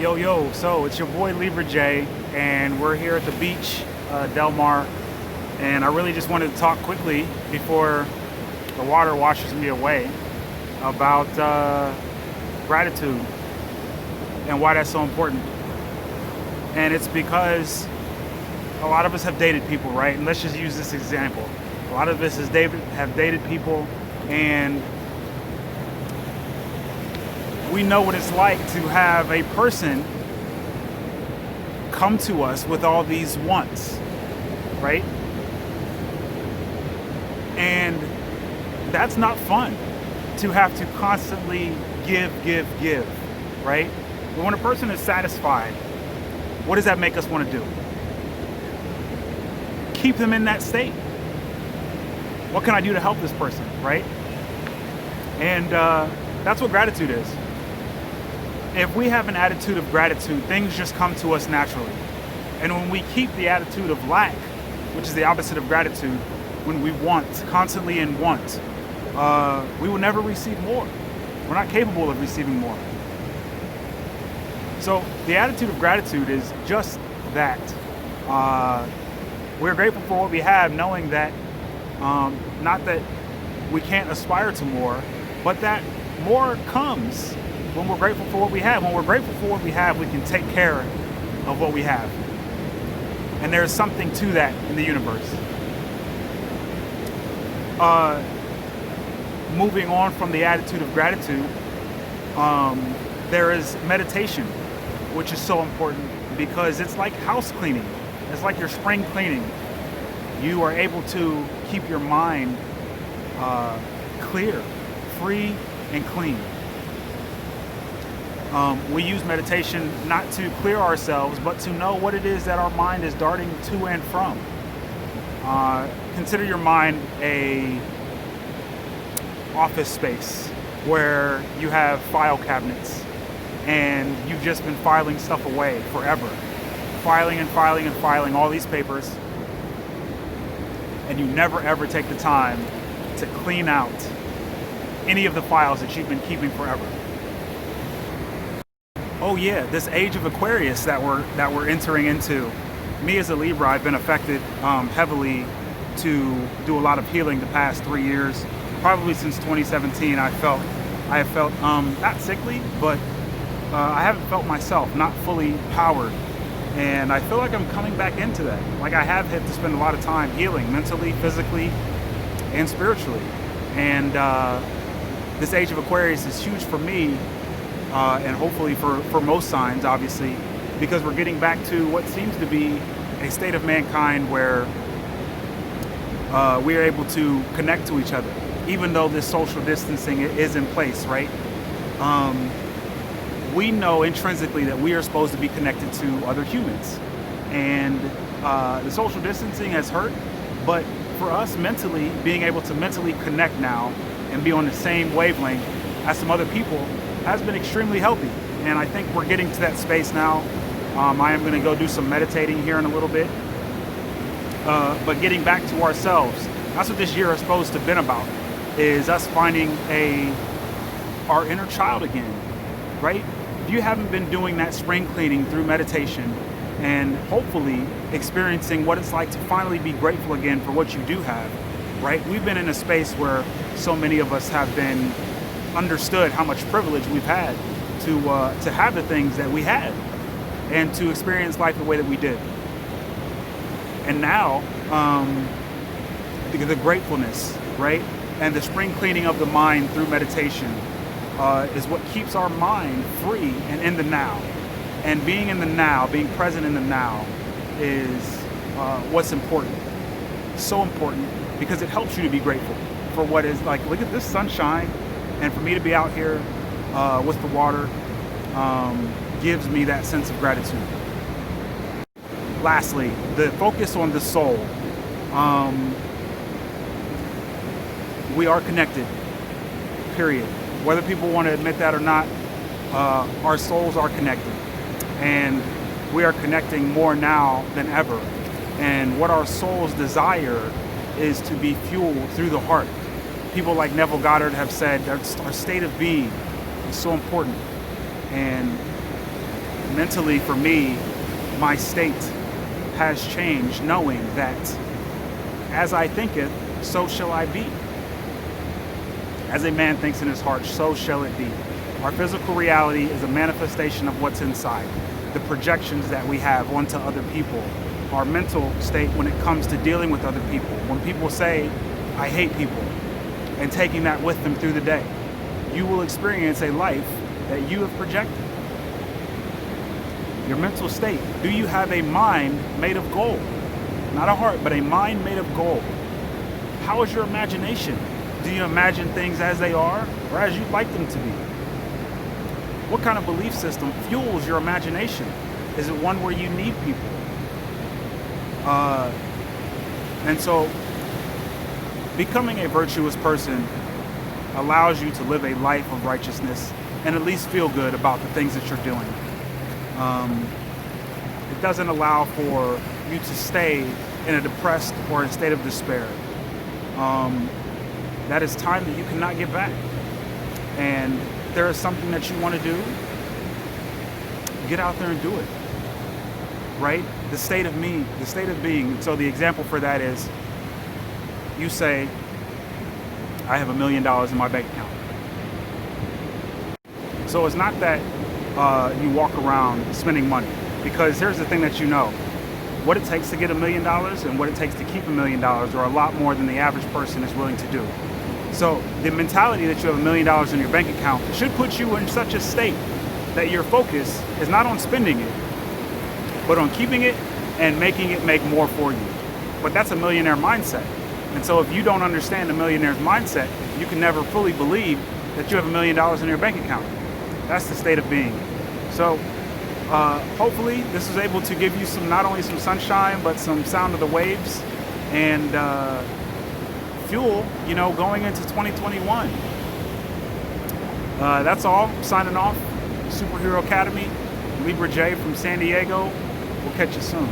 Yo, so it's your boy Libra J, and we're here at the beach, Del Mar, and I really just wanted to talk quickly before the water washes me away about gratitude and why that's so important. And it's because a lot of us have dated people, right? And let's just use this example. A lot of us have dated people, and we know what it's like to have a person come to us with all these wants, right? And that's not fun, to have to constantly give, right? But when a person is satisfied, what does that make us want to do? Keep them in that state. What can I do to help this person, right? And that's what gratitude is. If we have an attitude of gratitude, things just come to us naturally. And when we keep the attitude of lack, which is the opposite of gratitude, when we want, constantly in want, we will never receive more. We're not capable of receiving more. So the attitude of gratitude is just that. We're grateful for what we have, knowing that not that we can't aspire to more, but that more comes when we're grateful for what we have. When we're grateful for what we have, we can take care of what we have. And there's something to that in the universe. Moving on from the attitude of gratitude, there is meditation, which is so important because it's like house cleaning. It's like your spring cleaning. You are able to keep your mind clear, free, and clean. We use meditation not to clear ourselves, but to know what it is that our mind is darting to and from. Consider your mind a office space where you have file cabinets and you've just been filing stuff away forever. Filing all these papers, and you never ever take the time to clean out any of the files that you've been keeping forever. Oh yeah, this age of Aquarius that we're entering into. Me as a Libra, I've been affected heavily to do a lot of healing the past 3 years. Probably since 2017, I have felt not sickly, but I haven't felt myself, not fully powered. And I feel like I'm coming back into that. Like I have had to spend a lot of time healing mentally, physically, and spiritually. And this age of Aquarius is huge for me, and hopefully for most signs, obviously, because we're getting back to what seems to be a state of mankind where we are able to connect to each other, even though this social distancing is in place, right? We know intrinsically that we are supposed to be connected to other humans. And the social distancing has hurt, but for us mentally, being able to mentally connect now and be on the same wavelength as some other people has been extremely healthy. And I think we're getting to that space now. I am gonna go do some meditating here in a little bit. But getting back to ourselves, that's what this year is supposed to have been about, is us finding our inner child again, right? If you haven't been doing that spring cleaning through meditation and hopefully experiencing what it's like to finally be grateful again for what you do have, right? We've been in a space where so many of us have been understood how much privilege we've had to have the things that we had and to experience life the way that we did. And now, the gratefulness, right? And the spring cleaning of the mind through meditation is what keeps our mind free and in the now. And being in the now, being present in the now is what's important. So important because it helps you to be grateful for what is like. Look at this sunshine, and for me to be out here with the water gives me that sense of gratitude. Lastly, the focus on the soul. We are connected, period. Whether people want to admit that or not, our souls are connected. And we are connecting more now than ever. And what our souls desire is to be fueled through the heart. People like Neville Goddard have said that our state of being is so important. And mentally for me, my state has changed, knowing that as I thinketh, so shall I be. As a man thinks in his heart, so shall it be. Our physical reality is a manifestation of what's inside, the projections that we have onto other people, our mental state when it comes to dealing with other people. When people say, I hate people, and taking that with them through the day, you will experience a life that you have projected. Your mental state. Do you have a mind made of gold? Not a heart, but a mind made of gold. How is your imagination? Do you imagine things as they are or as you'd like them to be? What kind of belief system fuels your imagination? Is it one where you need people? And so becoming a virtuous person allows you to live a life of righteousness and at least feel good about the things that you're doing. It doesn't allow for you to stay in a depressed or a state of despair. That is time that you cannot get back. And if there is something that you want to do, get out there and do it. Right? The state of being. So the example for that is, you say, I have $1 million in my bank account. So it's not that you walk around spending money, because here's the thing that you know. What it takes to get $1 million and what it takes to keep $1 million are a lot more than the average person is willing to do. So the mentality that you have $1 million in your bank account should put you in such a state that your focus is not on spending it, but on keeping it and making it make more for you. But that's a millionaire mindset. And so if you don't understand the millionaire's mindset, you can never fully believe that you have $1 million in your bank account. That's the state of being. So hopefully this was able to give you some, not only some sunshine, but some sound of the waves and fuel, going into 2021. That's all. Signing off. Superhero Academy. Libra J from San Diego. We'll catch you soon.